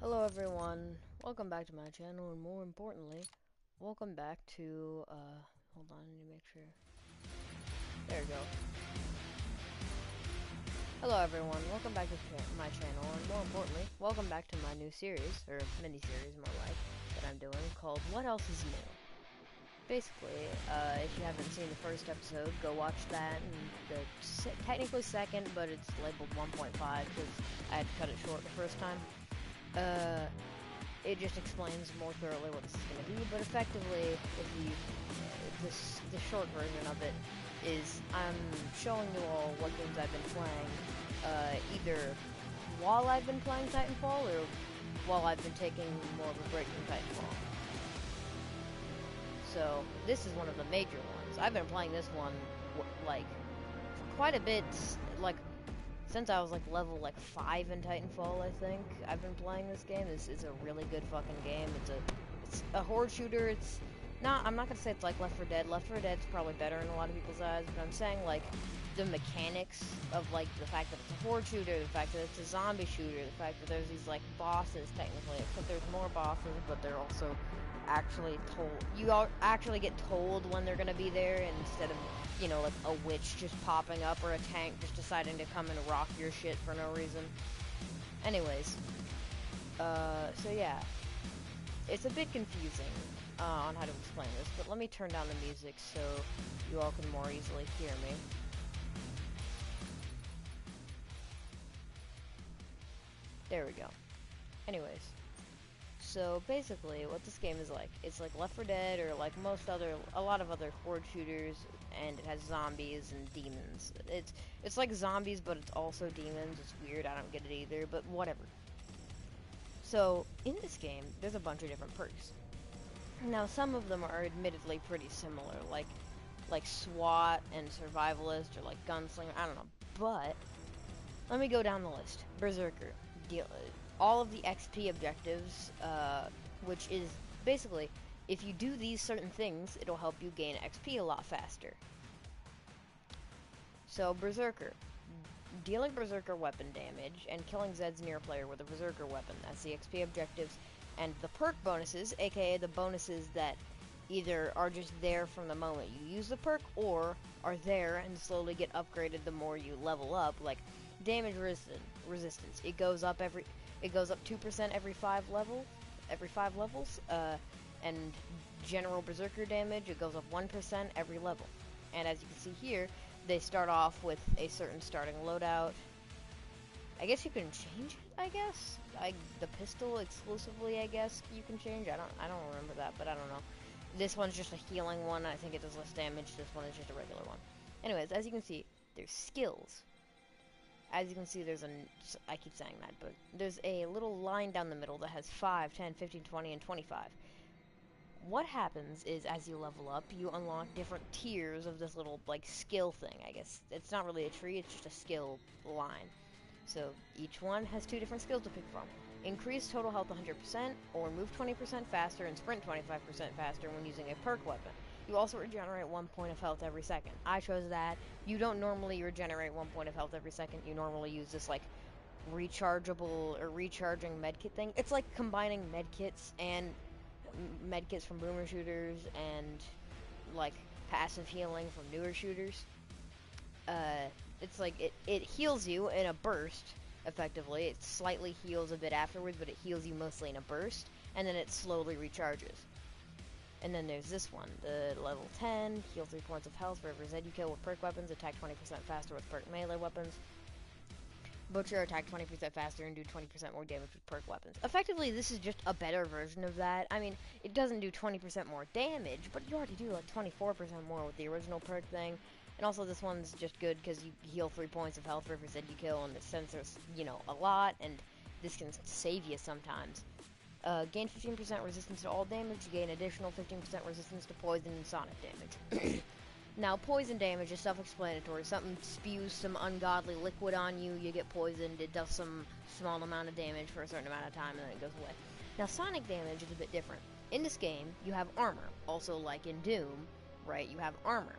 Hello everyone, welcome back to my channel, and more importantly, welcome back to, hold on, I need to make sure. There we go. Hello everyone, welcome back to my channel, and more importantly, welcome back to my new series, or mini-series more like, that I'm doing, called What Else Is New? Basically, if you haven't seen the first episode, go watch that, and the technically second, but it's labeled 1.5, because I had to cut it short the first time. It just explains more thoroughly what this is going to be, but effectively, if you, the short version of it is I'm showing you all what games I've been playing, either while I've been playing Titanfall, or while I've been taking more of a break from Titanfall. So, this is one of the major ones. I've been playing this one, like, for quite a bit, like, since I was like level 5 in Titanfall, I think I've been playing this game. This is a really good fucking game. It's a horde shooter. It's not. I'm not gonna say it's like Left 4 Dead. Left 4 Dead's probably better in a lot of people's eyes, but I'm saying like the mechanics of like the fact that it's a horde shooter, the fact that it's a zombie shooter, the fact that there's these like bosses technically, except there's more bosses, but they're also actually told. You actually get told when they're gonna be there instead of, you know, like a witch just popping up or a tank just deciding to come and rock your shit for no reason. Anyways, so yeah, it's a bit confusing on how to explain this, but let me turn down the music so you all can more easily hear me. There we go. Anyways, so basically what this game is like, it's like Left 4 Dead or like a lot of other horde shooters, and it has zombies and demons. It's like zombies, but it's also demons. It's weird, I don't get it either, but whatever. So in this game, there's a bunch of different perks. Now some of them are admittedly pretty similar, like SWAT and Survivalist or like Gunslinger, I don't know. But let me go down the list. Berserker. All of the XP objectives, which is basically, if you do these certain things, it'll help you gain XP a lot faster. So, Berserker. Dealing Berserker weapon damage and killing Zed's near player with a Berserker weapon. That's the XP objectives. And the perk bonuses, aka the bonuses that either are just there from the moment you use the perk, or are there and slowly get upgraded the more you level up, like damage resistance. It goes up 2% every 5 levels, and general berserker damage, it goes up 1% every level. And as you can see here, they start off with a certain starting loadout. I guess you can change it, I guess. The pistol exclusively, I guess you can change. I don't remember that, but I don't know. This one's just a healing one. I think it does less damage. This one is just a regular one. Anyways, as you can see, there's skills. As you can see, I keep saying that, but there's a little line down the middle that has 5, 10, 15, 20, and 25. What happens is, as you level up, you unlock different tiers of this little, like, skill thing, I guess. It's not really a tree, it's just a skill line. So, each one has 2 different skills to pick from. Increase total health 100%, or move 20% faster and sprint 25% faster when using a perk weapon. You also regenerate 1 point of health every second. I chose that. You don't normally regenerate 1 point of health every second. You normally use this, like, rechargeable or recharging medkit thing. It's like combining medkits from boomer shooters and, like, passive healing from newer shooters. It's like, it heals you in a burst, effectively. It slightly heals a bit afterwards, but it heals you mostly in a burst, and then it slowly recharges. And then there's this one, the level 10, heal 3 points of health for every Zed you kill with perk weapons, attack 20% faster with perk melee weapons. Butcher, attack 20% faster and do 20% more damage with perk weapons. Effectively, this is just a better version of that. I mean, it doesn't do 20% more damage, but you already do like 24% more with the original perk thing. And also, this one's just good because you heal 3 points of health for every Zed you kill, and since there's, you know, a lot, and this can save you sometimes. Gain 15% resistance to all damage, gain additional 15% resistance to poison and sonic damage. Now, poison damage is self-explanatory. Something spews some ungodly liquid on you, you get poisoned, it does some small amount of damage for a certain amount of time, and then it goes away. Now, sonic damage is a bit different. In this game, you have armor. Also, like in Doom, right, you have armor.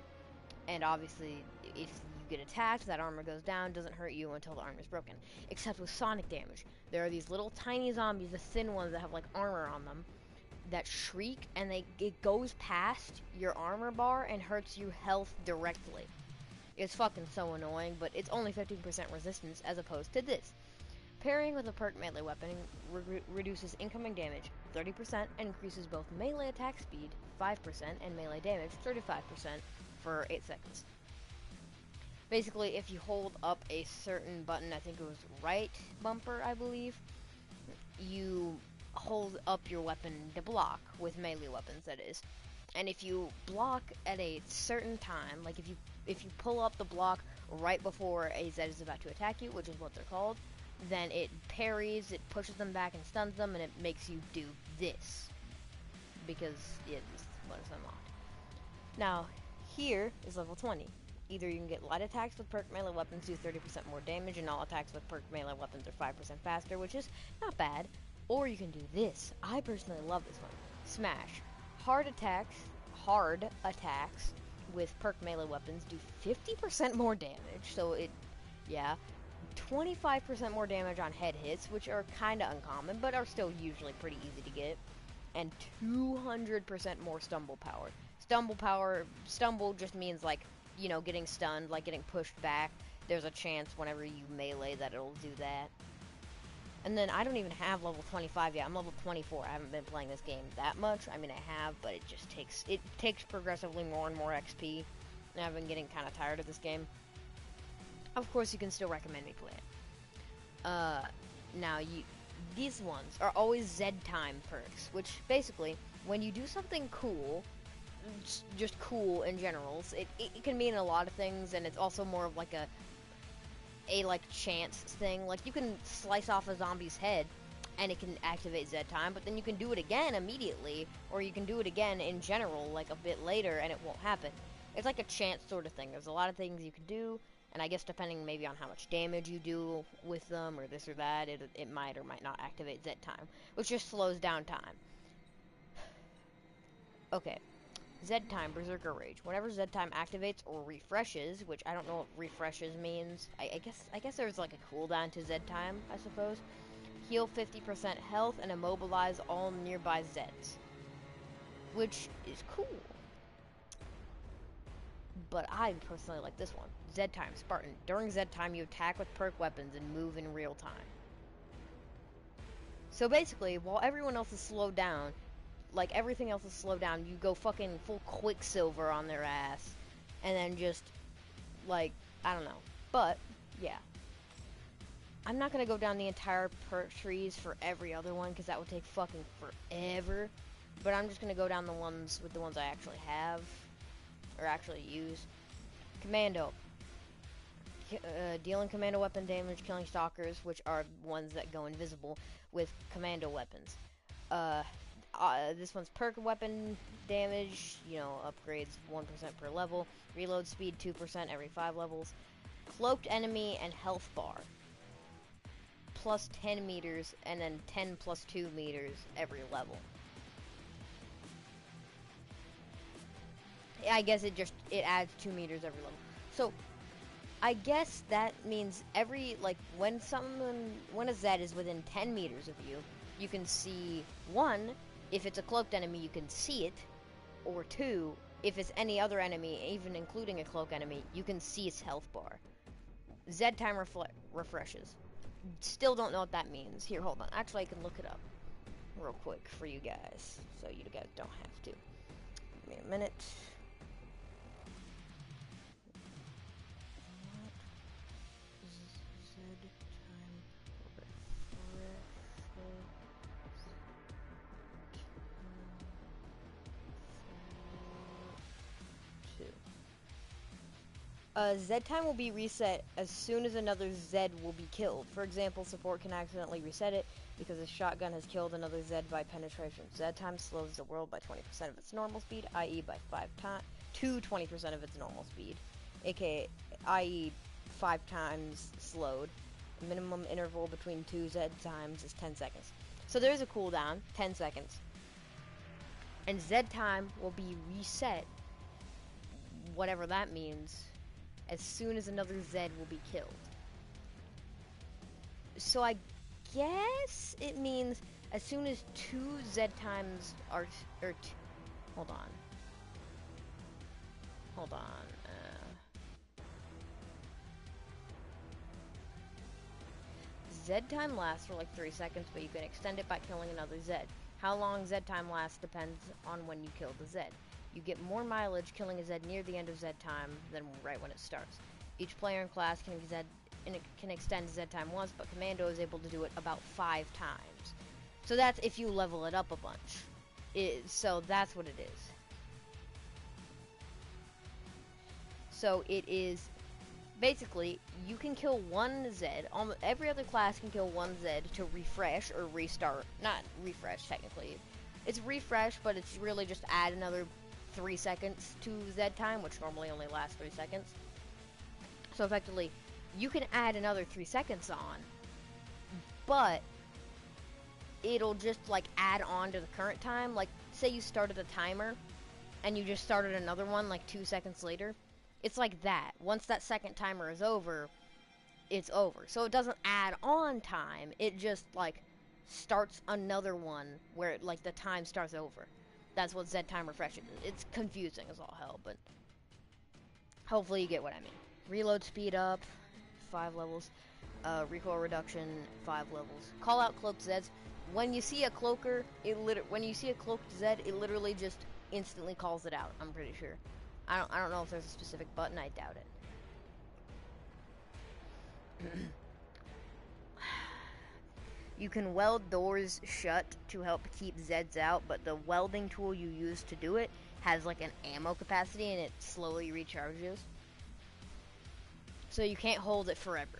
And obviously, if you get attacked, that armor goes down, doesn't hurt you until the armor is broken. Except with sonic damage. There are these little tiny zombies, the thin ones that have like armor on them, that shriek, and it goes past your armor bar and hurts your health directly. It's fucking so annoying, but it's only 15% resistance as opposed to this. Parrying with a perk melee weapon reduces incoming damage 30% and increases both melee attack speed 5% and melee damage 35% for 8 seconds. Basically, if you hold up a certain button, I think it was right bumper, I believe, you hold up your weapon to block with melee weapons, that is. And if you block at a certain time, like if you pull up the block right before a Z is about to attack you, which is what they're called, then it parries, it pushes them back and stuns them, and it makes you do this. Because it's what is unlocked. Now, here is level 20. Either you can get light attacks with perk melee weapons do 30% more damage, and all attacks with perk melee weapons are 5% faster, which is not bad. Or you can do this. I personally love this one. Smash. Hard attacks with perk melee weapons do 50% more damage, so yeah. 25% more damage on head hits, which are kinda uncommon, but are still usually pretty easy to get. And 200% more stumble power. Stumble just means, like, you know, getting stunned, like getting pushed back. There's a chance whenever you melee that it'll do that. And then I don't even have level 25 yet. I'm level 24. I haven't been playing this game that much. I mean, I have, but it takes progressively more and more XP. And I've been getting kind of tired of this game. Of course, you can still recommend me play it. Now, these ones are always Z time perks, which basically, when you do something cool, just cool in general, it can mean a lot of things, and it's also more of like a chance thing. Like, you can slice off a zombie's head and it can activate Z time, but then you can do it again immediately, or you can do it again in general, like a bit later, and it won't happen. It's like a chance sort of thing. There's a lot of things you can do, and I guess depending maybe on how much damage you do with them, or this or that, it might or might not activate Z time, which just slows down time. Okay. Z time, Berserker Rage. Whenever Z time activates or refreshes, which I don't know what refreshes means. I guess there's like a cooldown to Z time, I suppose. Heal 50% health and immobilize all nearby Zeds, which is cool. But I personally like this one. Z time, Spartan. During Z time, you attack with perk weapons and move in real time. So basically, while everyone else is slowed down, like everything else is slowed down, you go fucking full Quicksilver on their ass, and then just, like, I don't know. But, yeah. I'm not gonna go down the entire perk trees for every other one, because that would take fucking forever. But I'm just gonna go down the ones with the ones I actually have, or actually use. Commando. Dealing commando weapon damage, killing stalkers, which are ones that go invisible, with commando weapons. This one's perk weapon damage, you know, upgrades 1% per level. Reload speed 2% every 5 levels. Cloaked enemy and health bar. Plus 10 meters, and then 10 plus 2 meters every level. I guess it adds 2 meters every level. So, I guess that means when a Z is within 10 meters of you, you can see, 1, if it's a cloaked enemy, you can see it, or 2, if it's any other enemy, even including a cloak enemy, you can see its health bar. Z time refreshes. Still don't know what that means. Here, hold on. Actually, I can look it up real quick for you guys, so you guys don't have to. Give me a minute. Z time will be reset as soon as another Z will be killed. For example, support can accidentally reset it because a shotgun has killed another Z by penetration. Z time slows the world by 20% of its normal speed, i.e. by 5 times to 20% of its normal speed, aka i.e. 5 times slowed. The minimum interval between 2 Z times is 10 seconds. So there's a cooldown, 10 seconds. And Z time will be reset, whatever that means, as soon as another Zed will be killed. So I guess it means as soon as 2 Zed times are, hold on. Zed time lasts for like 3 seconds, but you can extend it by killing another Zed. How long Zed time lasts depends on when you kill the Zed. You get more mileage killing a Zed near the end of Zed time than right when it starts. Each player in class can extend Zed time once, but Commando is able to do it about 5 times. So that's if you level it up a bunch. So that's what it is. So it is basically you can kill 1 Zed. Every other class can kill 1 Zed to refresh or restart. Not refresh technically. It's refresh, but it's really just add another 3 seconds to Zed time, which normally only lasts 3 seconds. So effectively, you can add another 3 seconds on, but it'll just like add on to the current time. Like say you started a timer and you just started another one like 2 seconds later. It's like that. Once that second timer is over, it's over. So it doesn't add on time. It just like starts another one where like the time starts over. That's what Zed time refreshing is. It's confusing as all hell, but hopefully you get what I mean. Reload speed up, 5 levels. Recoil reduction, 5 levels. Call out cloaked Zeds. When you see a cloaker, when you see a cloaked Zed, it literally just instantly calls it out. I'm pretty sure. I don't know if there's a specific button. I doubt it. You can weld doors shut to help keep Zeds out, but the welding tool you use to do it has like an ammo capacity and it slowly recharges. So you can't hold it forever.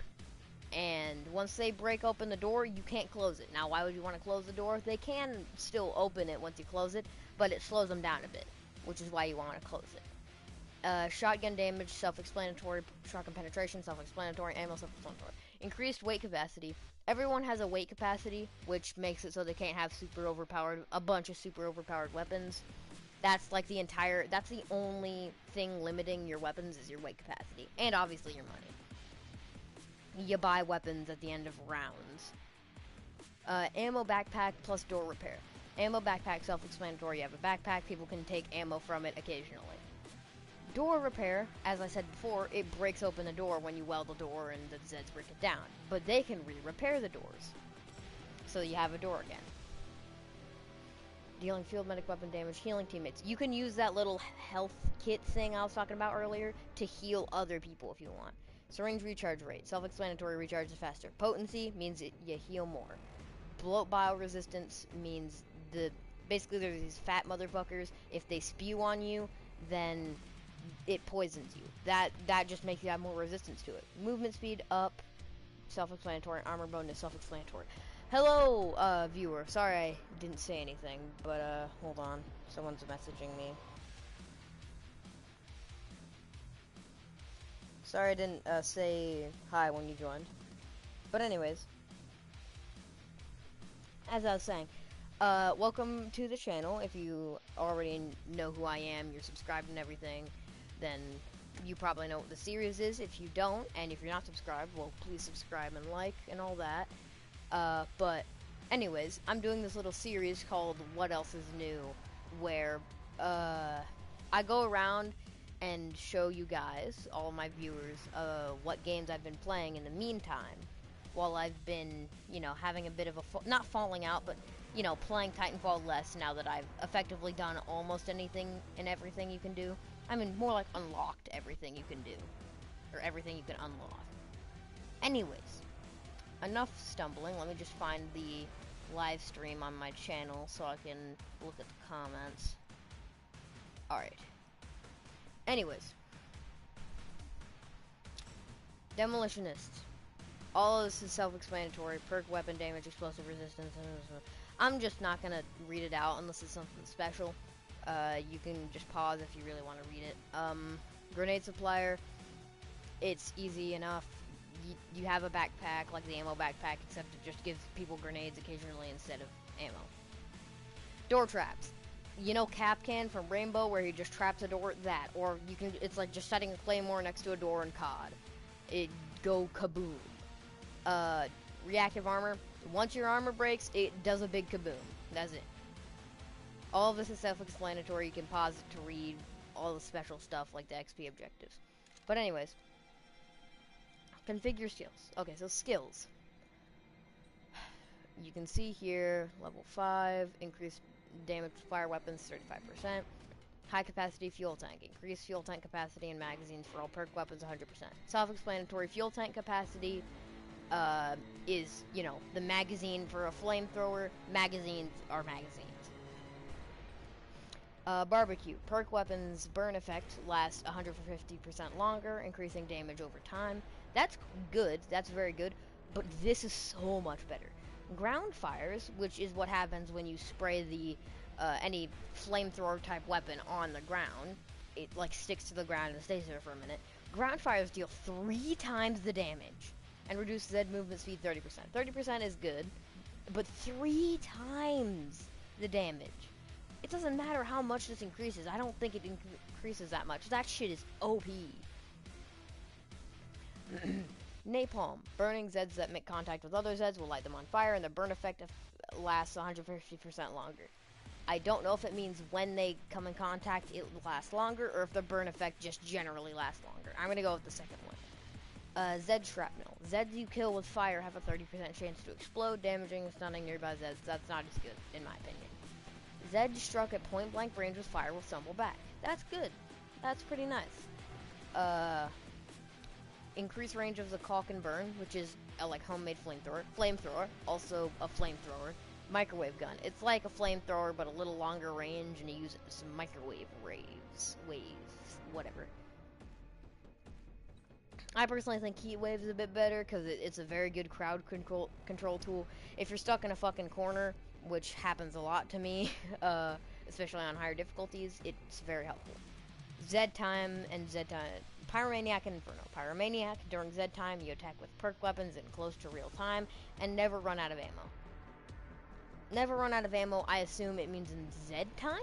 And once they break open the door, you can't close it. Now, why would you want to close the door? They can still open it once you close it, but it slows them down a bit, which is why you want to close it. Shotgun damage, self-explanatory. Shotgun penetration, self-explanatory. Ammo, self-explanatory. Increased weight capacity. Everyone has a weight capacity, which makes it so they can't have a bunch of super overpowered weapons. That's like that's the only thing limiting your weapons is your weight capacity. And obviously your money. You buy weapons at the end of rounds. Ammo backpack plus door repair. Ammo backpack, self-explanatory. You have a backpack, people can take ammo from it occasionally. Door repair, as I said before, it breaks open the door when you weld the door and the Zeds break it down. But they can re-repair the doors. So you have a door again. Dealing field medic weapon damage, healing teammates. You can use that little health kit thing I was talking about earlier to heal other people if you want. Syringe recharge rate. Self-explanatory, recharges faster. Potency means you heal more. Bloat bile resistance means basically there's these fat motherfuckers. If they spew on you, then it poisons you. That just makes you have more resistance to it. Movement speed up. Self-explanatory. Armor bonus. Self-explanatory. Hello, viewer. Sorry I didn't say anything, but hold on. Someone's messaging me. Sorry I didn't say hi when you joined. But anyways, as I was saying, welcome to the channel. If you already know who I am, you're subscribed and everything, then you probably know what the series is. If you don't, and if you're not subscribed, well, please subscribe and like and all that. But anyways, I'm doing this little series called What Else Is New, where I go around and show you guys, all my viewers, what games I've been playing in the meantime, while I've been, having a bit of not falling out, but, playing Titanfall less now that I've effectively done almost anything and everything you can do. I mean, more like unlocked everything you can do, or everything you can unlock. Anyways, enough stumbling. Let me just find the live stream on my channel so I can look at the comments. Alright. Anyways. Demolitionists. All of this is self-explanatory. Perk, weapon damage, explosive resistance. I'm just not gonna read it out unless it's something special. You can just pause if you really want to read it. Grenade supplier. It's easy enough. You have a backpack, like the ammo backpack, except it just gives people grenades occasionally instead of ammo. Door traps. you know Capcan from Rainbow where he just traps a door? That. Or you can, it's like just setting a claymore next to a door in COD. It go kaboom. Reactive armor. Once your armor breaks, it does a big kaboom. That's it. All of this is self-explanatory. You can pause it to read all the special stuff like the XP objectives. But anyways, configure skills. Okay, so skills. You can see here, level 5, increase damage to fire weapons 35%. High capacity fuel tank. Increase fuel tank capacity in magazines for all perk weapons 100%. Self-explanatory. Fuel tank capacity is, you know, the magazine for a flamethrower. Magazines are magazines. Barbecue. Perk weapons burn effect lasts 150% longer, increasing damage over time. That's good. That's very good. But this is so much better. Ground fires, which is what happens when you spray the any flamethrower type weapon on the ground. It like sticks to the ground and stays there for a minute. Ground fires deal 3 times the damage and reduce Z movement speed 30%. 30% is good, but 3 times the damage. It doesn't matter how much this increases. I don't think it increases that much. That shit is OP. Napalm. Burning Zeds that make contact with other Zeds will light them on fire, and the burn effect lasts 150% longer. I don't know if it means when they come in contact it lasts longer, or if the burn effect just generally lasts longer. I'm gonna go with the second one. Zed Shrapnel. Zeds you kill with fire have a 30% chance to explode, damaging and stunning nearby Zeds. That's not as good, in my opinion. Zed struck at point blank range with fire will stumble back. That's good. That's pretty nice. Increase range of the caulk and burn, which is a like homemade flamethrower. Flamethrower, also a flamethrower. Microwave gun. It's like a flamethrower, but a little longer range, and you use some microwave waves, whatever. I personally think heat waves is a bit better because it's a very good crowd control tool. If you're stuck in a fucking corner, which happens a lot to me, especially on higher difficulties, it's very helpful. Z time and Z time. Pyromaniac and Inferno. Pyromaniac, during Z time, you attack with perk weapons in close to real time, and never run out of ammo. Never run out of ammo, I assume it means in Z time?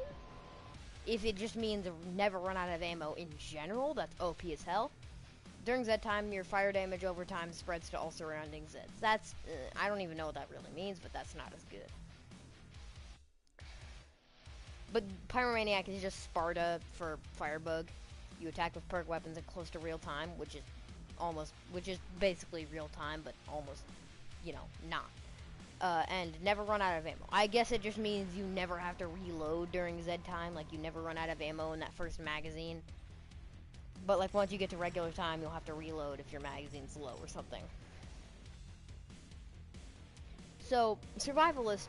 If it just means never run out of ammo in general, that's OP as hell. During Z time, your fire damage over time spreads to all surrounding Zeds. That's, I don't even know what that really means, but that's not as good. But Pyromaniac is just Sparta for Firebug. You attack with perk weapons in close to real time, which is basically real time, but almost, you know, not. And never run out of ammo. I guess it just means you never have to reload during Z time, like you never run out of ammo in that first magazine. But like once you get to regular time, you'll have to reload if your magazine's low or something. So, Survivalist,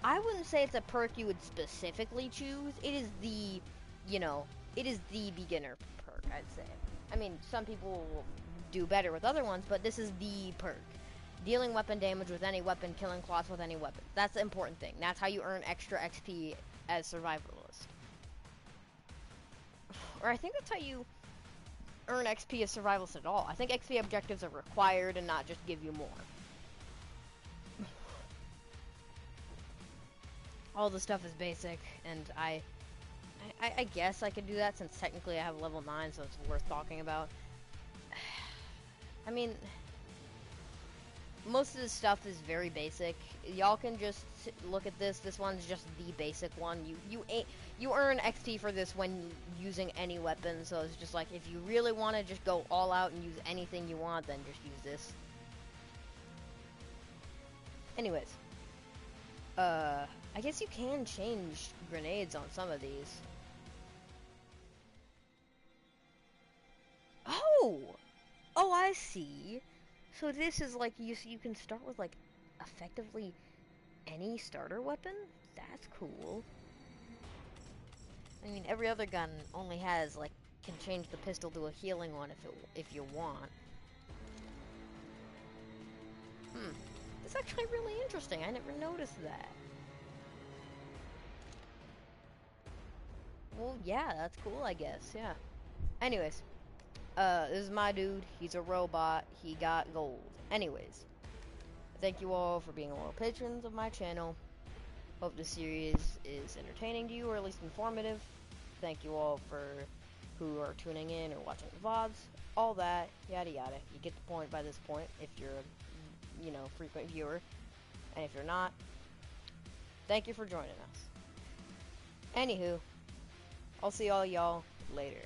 I wouldn't say it's a perk you would specifically choose. It is the, you know, it is the beginner perk, I'd say. I mean, some people will do better with other ones, but this is the perk. Dealing weapon damage with any weapon, killing clots with any weapon. That's the important thing. That's how you earn extra XP as Survivalist. Or I think that's how you earn XP as Survivalist at all. I think XP objectives are required and not just give you more. All the stuff is basic, and I guess I could do that since technically I have level 9, so it's worth talking about. I mean, most of this stuff is very basic. Y'all can just look at this. This one's just the basic one. You earn XP for this when using any weapon, so it's just like if you really want to just go all out and use anything you want, then just use this. Anyways, I guess you can change grenades on some of these. Oh, I see. So this is like, you can start with like effectively any starter weapon? That's cool. I mean, every other gun only has like, can change the pistol to a healing one if you want. It's actually really interesting. I never noticed that. Well, yeah, that's cool, I guess, yeah. Anyways, this is my dude. He's a robot. He got gold. Anyways, thank you all for being loyal patrons of my channel. Hope the series is entertaining to you, or at least informative. Thank you all for who are tuning in or watching the VODs. All that, yada yada. You get the point by this point if you're a, frequent viewer. And if you're not, thank you for joining us. Anywho, I'll see all y'all later.